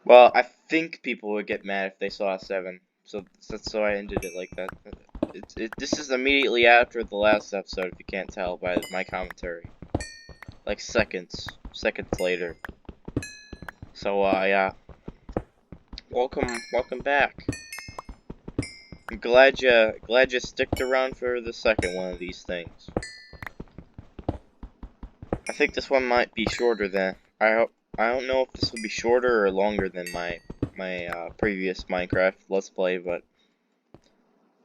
Well, I think people would get mad if they saw a 7. So that's why I ended it like that. This is immediately after the last episode, if you can't tell by my commentary. Like seconds later. So, yeah. Welcome back. I'm glad you sticked around for the second one of these things. I think this one might be shorter than I don't know if this will be shorter or longer than my previous Minecraft Let's Play, but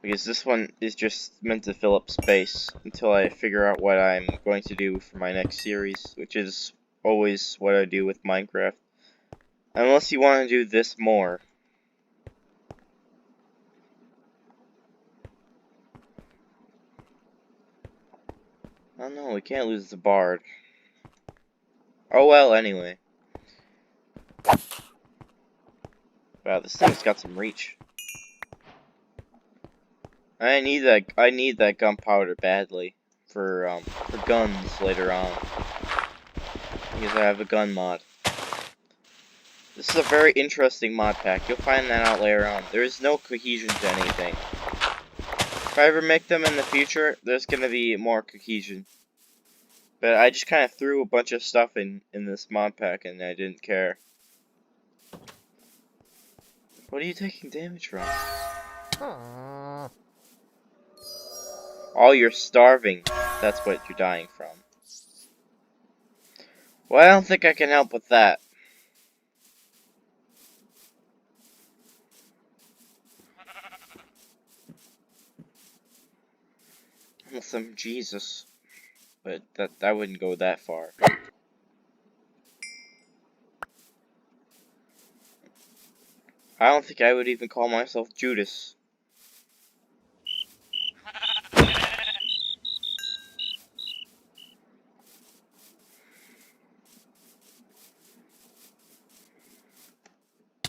because this one is just meant to fill up space until I figure out what I'm going to do for my next series, which is always what I do with Minecraft. Unless you want to do this more. Oh no, we can't lose the bard. Oh well, anyway. Wow, this thing's got some reach. I need that gunpowder badly for guns later on. Because I have a gun mod. This is a very interesting mod pack. You'll find that out later on. There is no cohesion to anything. If I ever make them in the future, there's gonna be more cohesion. But I just kind of threw a bunch of stuff in this mod pack and I didn't care. What are you taking damage from? Oh, you're starving. That's what you're dying from. Well, I don't think I can help with that. Unless I'm Jesus. But that wouldn't go that far. I don't think I would even call myself Judas.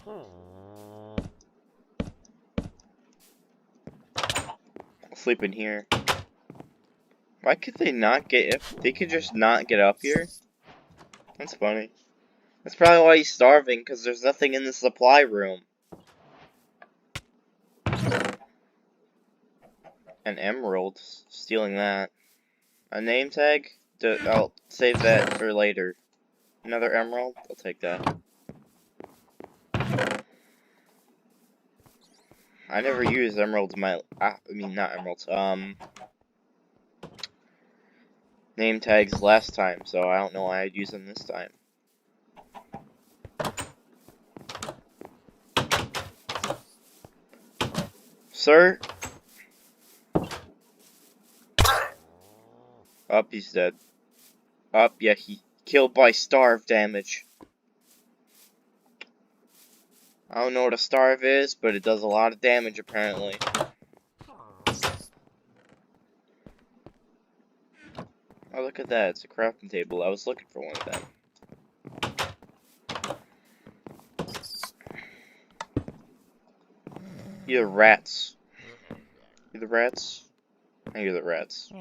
I'll sleep in here. Why could they not get if they could just not get up here? That's funny. That's probably why he's starving, because there's nothing in the supply room. An emerald. Stealing that. A name tag? I'll save that for later. Another emerald? I'll take that. I never used emeralds in my... I mean, not emeralds. Name tags last time, so I don't know why I'd use them this time. Sir? Up, he's dead. Up, yeah, he killed by starve damage. I don't know what a starve is, but it does a lot of damage apparently. Oh, look at that, it's a crafting table. I was looking for one of them. You're the rats. You're the rats? I hear the rats.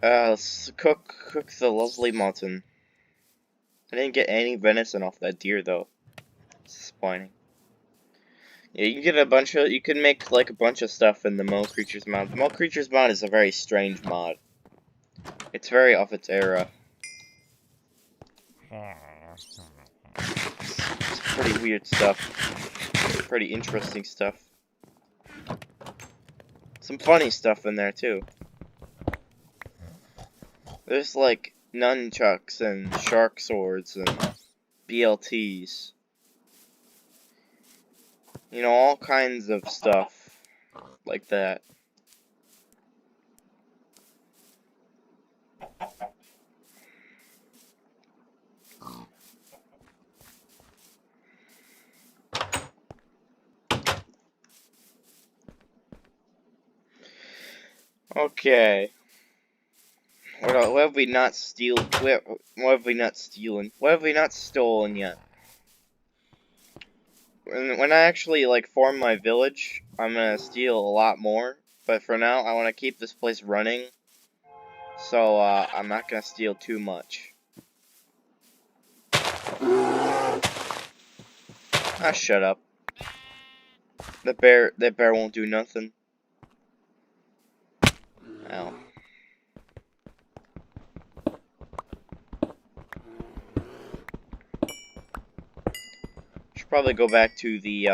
Let's cook the lovely mutton. I didn't get any venison off that deer though. It's disappointing. Yeah, you can make like a bunch of stuff in the Mo Creatures mod. The Mo Creatures mod is a very strange mod. It's very off its era. It's pretty weird stuff. Pretty interesting stuff. Some funny stuff in there too. There's like nunchucks and shark swords and BLTs. You know, all kinds of stuff like that. Okay. What have we not what have we not stealing? What have we not stolen yet? When I actually like form my village, I'm gonna steal a lot more. But for now, I want to keep this place running. So I'm not gonna steal too much. Ah, shut up. That bear won't do nothing. Ow. Should probably go back to the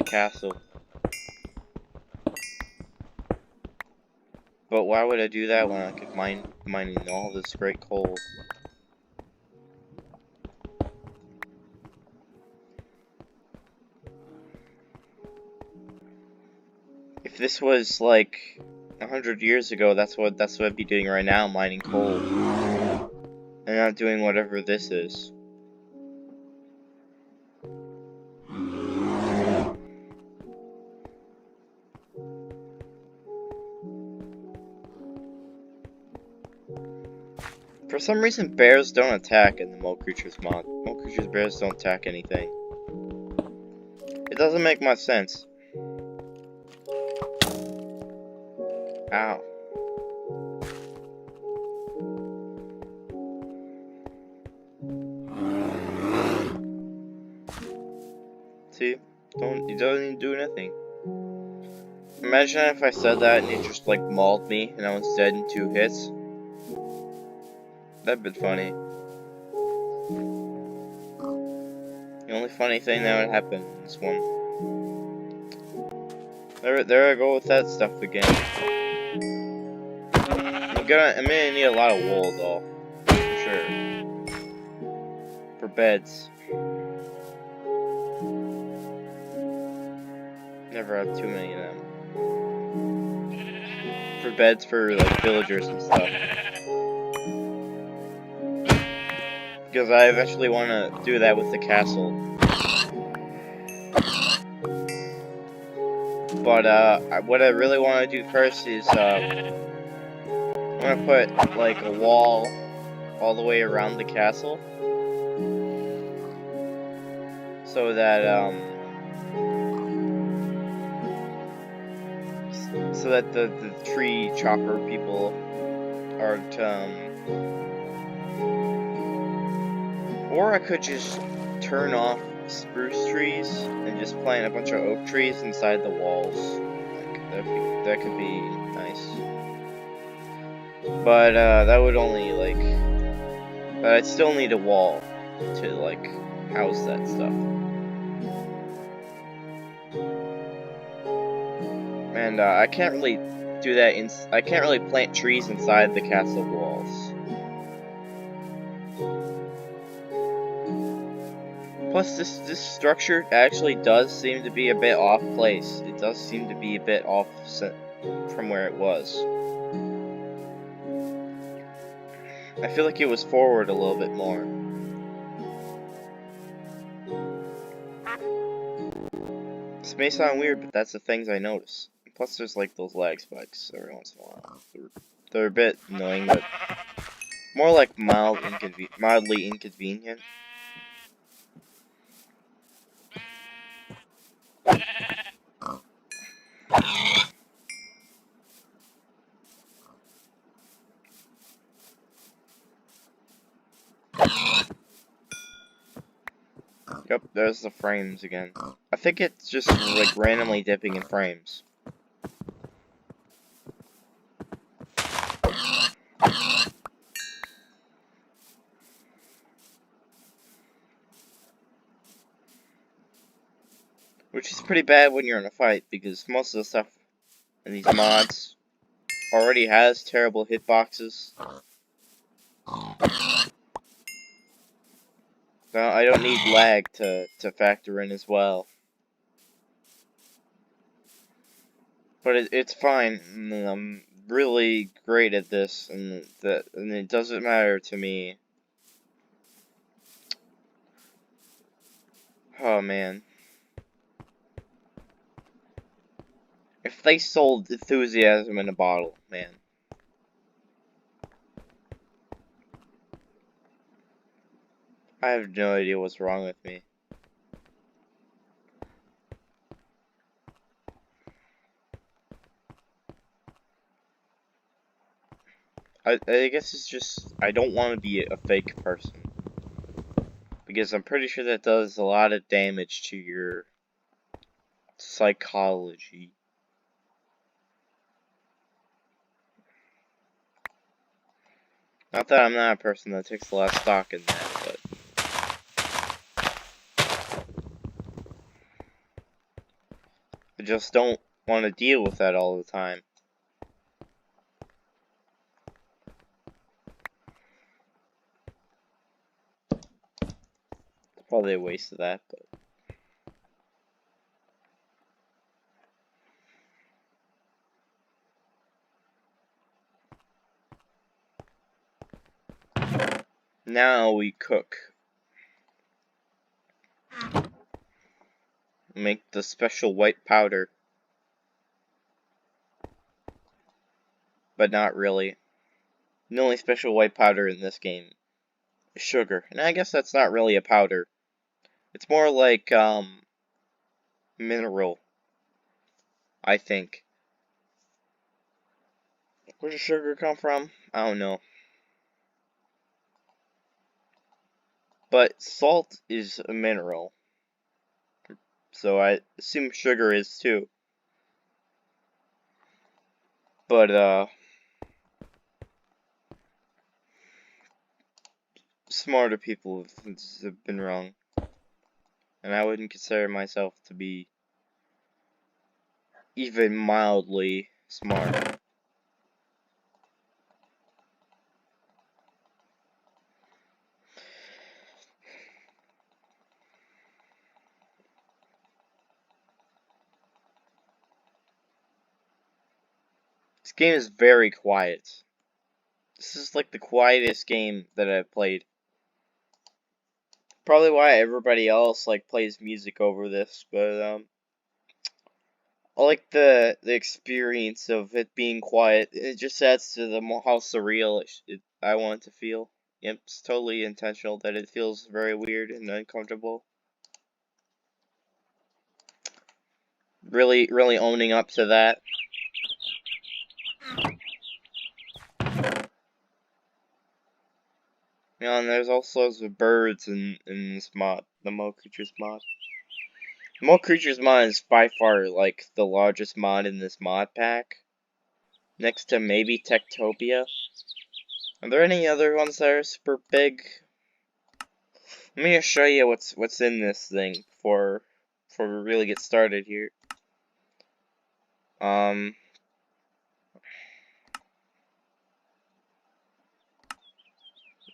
castle. But why would I do that when I could mining all this great coal? If this was like 100 years ago, that's what I'd be doing right now, mining coal, and not doing whatever this is. For some reason, bears don't attack in the Mo Creatures mod. Mo Creatures bears don't attack anything. It doesn't make much sense. Ow. See? It doesn't even do anything. Imagine if I said that and it just like mauled me and I was dead in 2 hits. That'd be funny. The only funny thing that would happen in this one. There I go with that stuff again. I'm gonna need a lot of wool though, for sure. For beds. Never have too many of them. For beds for like villagers and stuff. Because I eventually want to do that with the castle. But what I really want to do first is I'm gonna put like a wall all the way around the castle, so that the tree chopper people aren't or I could just turn off spruce trees and just plant a bunch of oak trees inside the walls. Like that could be nice. But that would only like, but I'd still need a wall to like house that stuff. And I can't really do that I can't really plant trees inside the castle walls. Plus, this structure actually does seem to be a bit off place. It does seem to be a bit off from where it was. I feel like it was forward a little bit more. This may sound weird, but that's the things I notice. Plus, there's like those lag spikes every once in a while. They're a bit annoying, but more like mildly inconvenient. Yep, there's the frames again. I think it's just like randomly dipping in frames. Which is pretty bad when you're in a fight, because most of the stuff in these mods already has terrible hitboxes. Now, I don't need lag to factor in as well. But it's fine, and I'm really great at this, and it doesn't matter to me. Oh man. If they sold enthusiasm in a bottle, man. I have no idea what's wrong with me. I guess it's just, I don't want to be a fake person. Because I'm pretty sure that does a lot of damage to your psychology. Not that I'm not a person that takes a lot of stock in that, but I just don't want to deal with that all the time. It's probably a waste of that, but now we cook. Make the special white powder. But not really. The only special white powder in this game is sugar. And I guess that's not really a powder. It's more like, mineral, I think. Where does sugar come from? I don't know. But salt is a mineral. So I assume sugar is too. But, smarter people have been wrong. And I wouldn't consider myself to be even mildly smart. This game is very quiet. This is like the quietest game that I've played. Probably why everybody else like plays music over this, but I like the experience of it being quiet. It just adds to how surreal I want it to feel. Yep, it's totally intentional that it feels very weird and uncomfortable. Really, really owning up to that. Yeah, and there's all sorts of birds in this mod, the Mo Creatures mod. Mo Creatures mod is by far like the largest mod in this mod pack, next to maybe Techtopia. Are there any other ones that are super big? Let me just show you what's in this thing before we really get started here.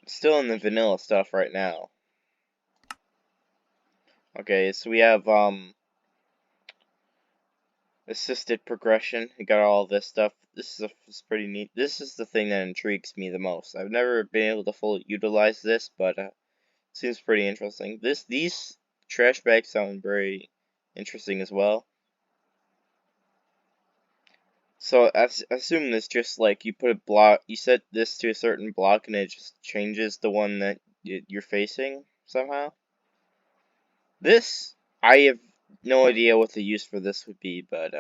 Still in the vanilla stuff right now. Okay, so we have assisted progression. We got all this stuff. This is pretty neat. This is the thing that intrigues me the most. I've never been able to fully utilize this, but it seems pretty interesting. These trash bags sound very interesting as well. So I assume this just like you put a block, you set this to a certain block, and it just changes the one that you're facing somehow. This, I have no idea what the use for this would be, but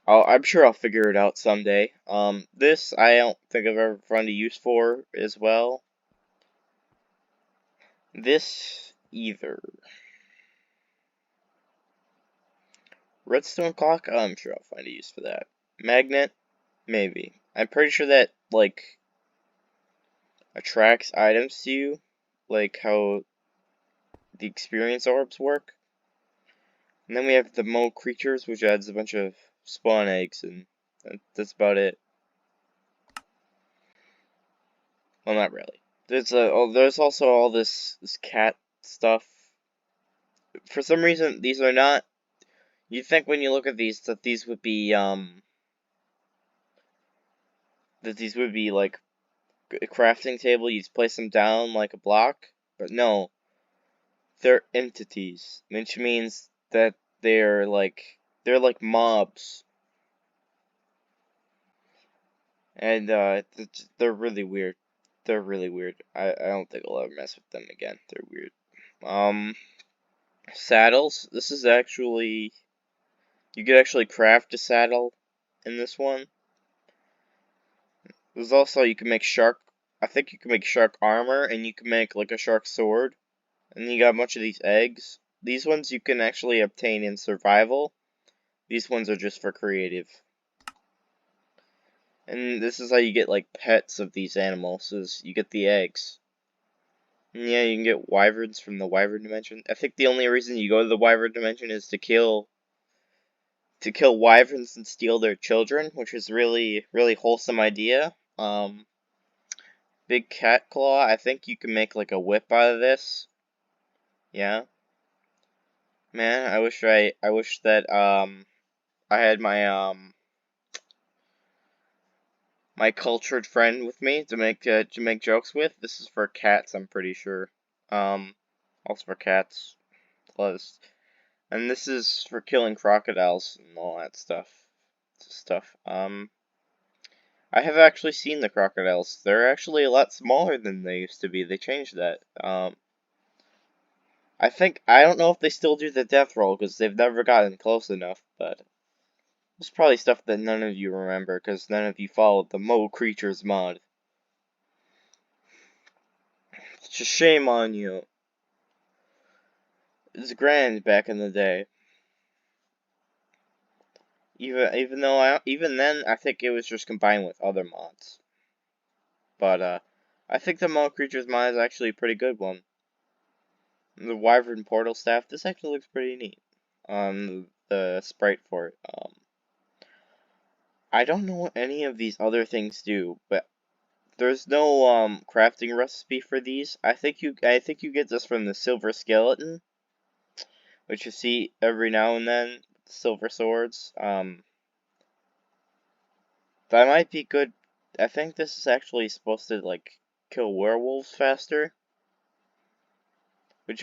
I'm sure I'll figure it out someday. This I don't think I've ever found a use for as well. This either. Redstone clock, I'm sure I'll find a use for that. Magnet, maybe. I'm pretty sure that like attracts items to you, like how the experience orbs work. And then we have the Mo Creatures, which adds a bunch of spawn eggs, and that's about it. Well, not really. There's also all this cat stuff. For some reason, these are not. You'd think when you look at these that these would be like a crafting table. You just place them down like a block, but no, they're entities, which means that they're like mobs, and they're really weird. They're really weird. I don't think I'll ever mess with them again. They're weird. Saddles. This is actually, you could actually craft a saddle in this one. There's also, you can make shark, I think you can make shark armor, and you can make like a shark sword. And you got a bunch of these eggs. These ones you can actually obtain in survival. These ones are just for creative. And this is how you get like pets of these animals, is you get the eggs. And yeah, you can get wyverns from the wyvern dimension. I think the only reason you go to the wyvern dimension is to kill wyverns and steal their children, which is really wholesome idea. Big cat claw, I think you can make like a whip out of this. Yeah. Man, I wish that I had my cultured friend with me to make jokes with. This is for cats, I'm pretty sure. Also for cats. Plus, and this is for killing crocodiles and all that stuff. I have actually seen the crocodiles. They're actually a lot smaller than they used to be. They changed that. I don't know if they still do the death roll because they've never gotten close enough, but it's probably stuff that none of you remember because none of you followed the Mo Creatures mod. It's a shame on you. It's grand back in the day. Even then I think it was just combined with other mods. But I think the Mo Creatures mod is actually a pretty good one. The Wyvern Portal Staff, this actually looks pretty neat. The sprite for it. I don't know what any of these other things do, but there's no crafting recipe for these. I think you get this from the Silver Skeleton, which you see every now and then. Silver swords. That might be good. I think this is actually supposed to like kill werewolves faster, which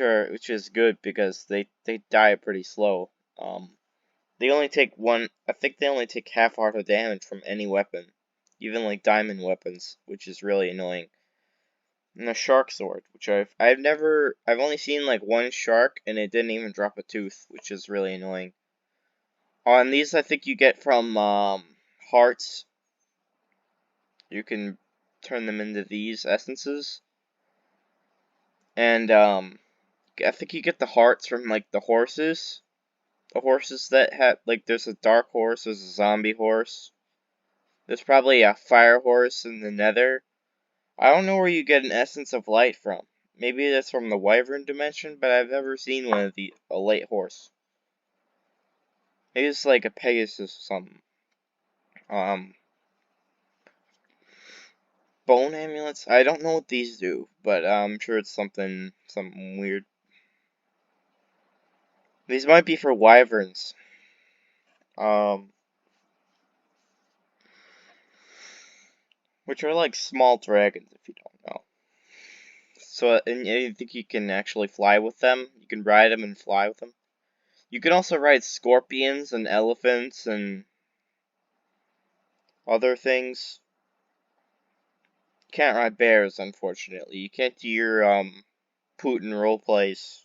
is good because they die pretty slow. They only take I think they only take half heart of damage from any weapon, even like diamond weapons, which is really annoying. And the shark sword, which I've only seen like one shark and it didn't even drop a tooth, which is really annoying. On these, I think you get from hearts. You can turn them into these essences, and I think you get the hearts from like the horses. The horses that have like there's a dark horse, there's a zombie horse. There's probably a fire horse in the Nether. I don't know where you get an essence of light from. Maybe that's from the Wyvern dimension, but I've never seen one of a light horse. Maybe it's like a Pegasus or something. Bone amulets? I don't know what these do, but I'm sure it's something weird. These might be for wyverns. Which are like small dragons, if you don't know. So, and you think you can actually fly with them? You can ride them and fly with them. You can also ride scorpions and elephants and other things. Can't ride bears, unfortunately. You can't do your Putin roleplays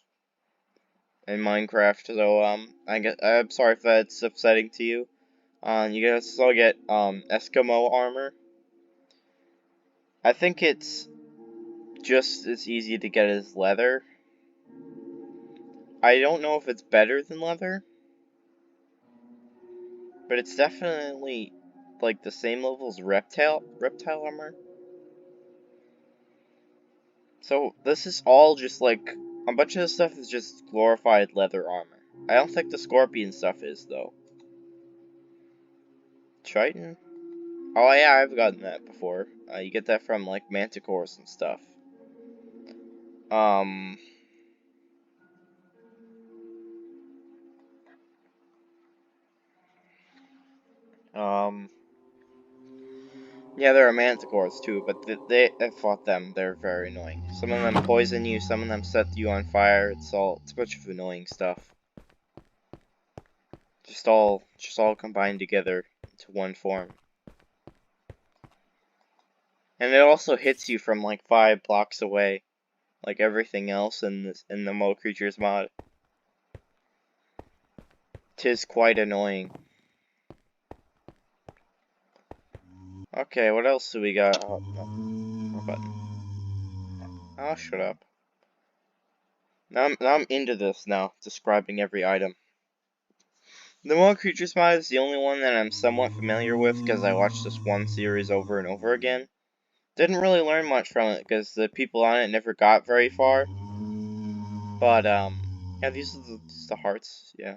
in Minecraft. So I'm sorry if that's upsetting to you. You can also get Eskimo armor. I think it's just as easy to get as leather. I don't know if it's better than leather, but it's definitely like the same level as reptile armor. So this is all just like a bunch of this stuff is just glorified leather armor. I don't think the scorpion stuff is though. Triton? Oh yeah, I've gotten that before. You get that from like manticores and stuff. Um. Yeah, there are manticores too, but I fought them. They're very annoying. Some of them poison you, some of them set you on fire. It's a bunch of annoying stuff. Just all combined together into one form. And it also hits you from like 5 blocks away, like everything else in the Mo Creatures mod. 'Tis quite annoying. Okay, what else do we got? Oh, no. Wrong button. Oh, shut up. Now I'm into this now, describing every item. The More Creatures mod is the only one that I'm somewhat familiar with because I watched this one series over and over again. Didn't really learn much from it because the people on it never got very far. But, yeah, these are the hearts, yeah.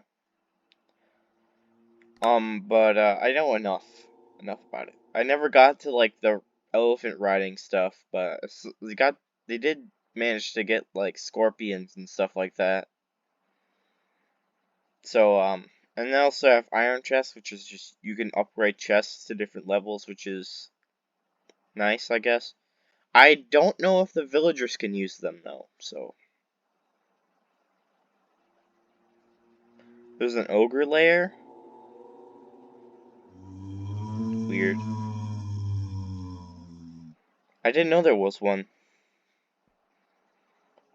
But, I know enough about it. I never got to, like, the elephant riding stuff, but they did manage to get, like, scorpions and stuff like that. So, and they also have iron chests, which is just, you can upgrade chests to different levels, which is nice, I guess. I don't know if the villagers can use them, though, so. There's an ogre lair? Weird. I didn't know there was one.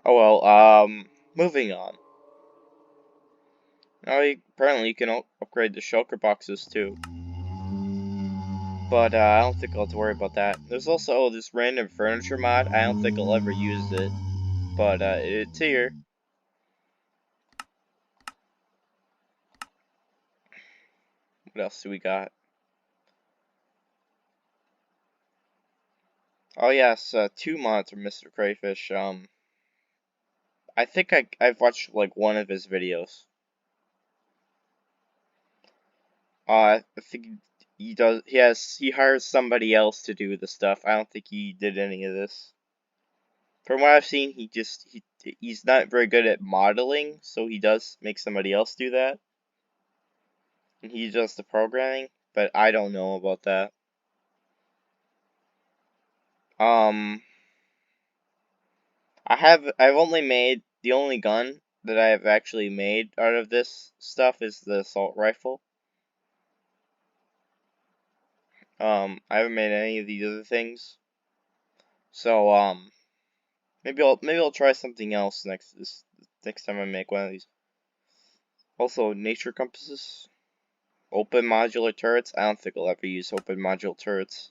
Oh well, moving on. Oh, apparently you can upgrade the shulker boxes too. But, I don't think I'll have to worry about that. There's also this random furniture mod. I don't think I'll ever use it. But, it's here. What else do we got? Oh yes, 2 mods from Mr. Crayfish. I think I've watched like one of his videos. I think he hires somebody else to do the stuff. I don't think he did any of this. From what I've seen, he's not very good at modeling, so he does make somebody else do that. And he does the programming, but I don't know about that. I've only made the only gun that I have actually made out of this stuff is the assault rifle. I haven't made any of these other things. So, maybe I'll try something else next time I make one of these. Also, nature compasses. Open modular turrets. I don't think I'll ever use open modular turrets.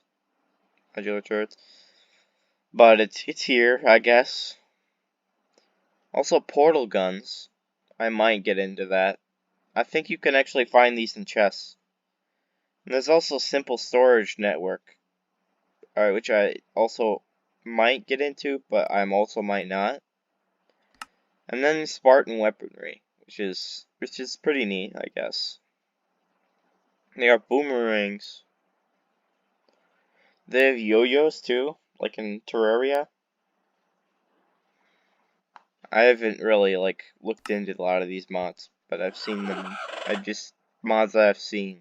But it's here, I guess. Also, portal guns. I might get into that. I think you can actually find these in chests. And there's also simple storage network, which I also might get into, but I'm also might not. And then Spartan weaponry, which is pretty neat, I guess. They got boomerangs. They have yo-yos too, like in Terraria. I haven't really like looked into a lot of these mods, but I've seen them. Mods that I've seen.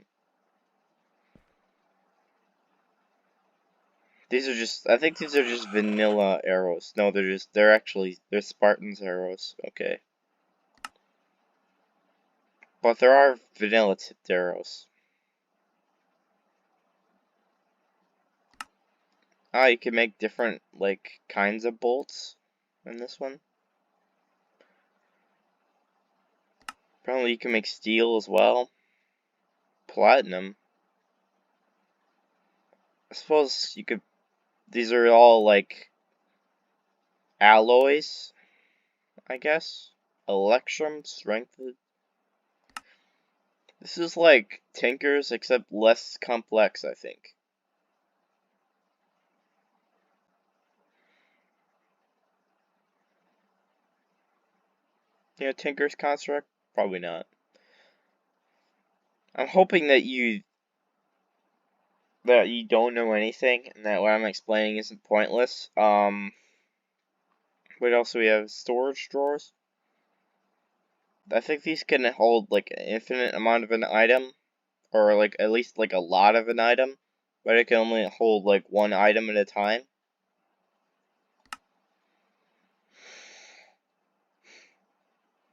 I think these are just vanilla arrows. No, they're Spartan's arrows. Okay. But there are vanilla tipped arrows. Ah, you can make different, like, kinds of bolts in this one. Apparently you can make steel as well. Platinum. I suppose you could, these are all, like, alloys, I guess. Electrum, strength. This is like Tinker's, except less complex, I think. You know, Tinker's construct? Probably not. I'm hoping that you don't know anything, and that what I'm explaining isn't pointless. What else do we have? Storage drawers? I think these can hold, like, an infinite amount of an item, or, like, at least, like, a lot of an item, but it can only hold, like, one item at a time.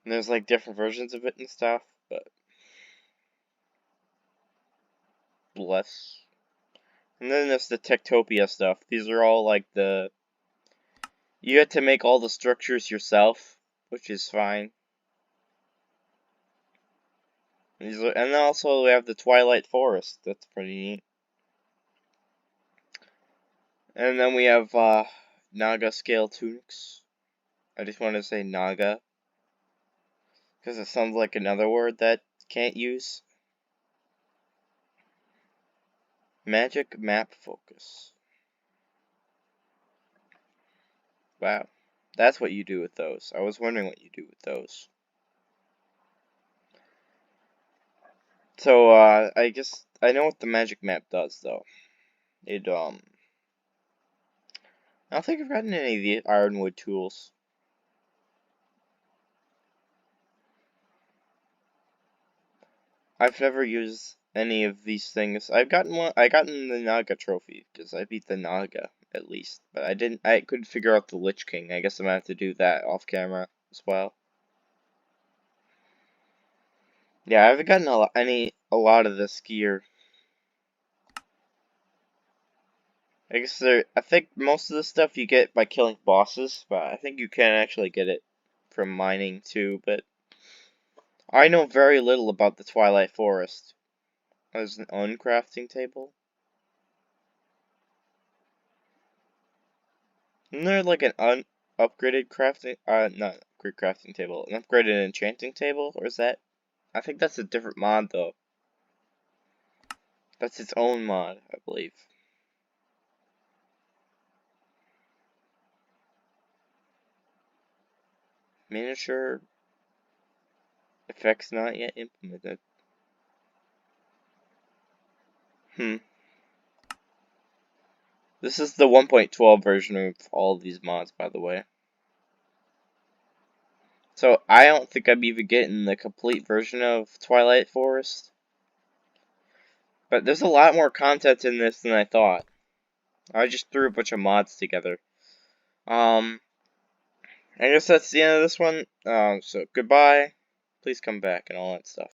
And there's, like, different versions of it and stuff, but less. And then there's the Techtopia stuff. These are all, like, you get to make all the structures yourself, which is fine. And then also we have the Twilight Forest. That's pretty neat. And then we have Naga scale tunics. I just want to say Naga because it sounds like another word that can't use. Magic map focus. Wow. That's what you do with those. I was wondering what you do with those. So, I guess I know what the magic map does, though. It, I don't think I've gotten any of the ironwood tools. I've never used any of these things. I gotten the Naga trophy, because I beat the Naga, at least. But I couldn't figure out the Lich King. I guess I'm gonna have to do that off camera as well. Yeah, I haven't gotten a lot of this gear. I think most of the stuff you get by killing bosses, but I think you can actually get it from mining too, but I know very little about the Twilight Forest. There's an uncrafting table. Isn't there like an upgraded crafting, not upgraded crafting table, an upgraded enchanting table, or is that, I think that's a different mod though. That's its own mod, I believe. Miniature effects not yet implemented. This is the 1.12 version of all of these mods, by the way. So I don't think I'm even getting the complete version of Twilight Forest. But there's a lot more content in this than I thought. I just threw a bunch of mods together. I guess that's the end of this one. So goodbye. Please come back and all that stuff.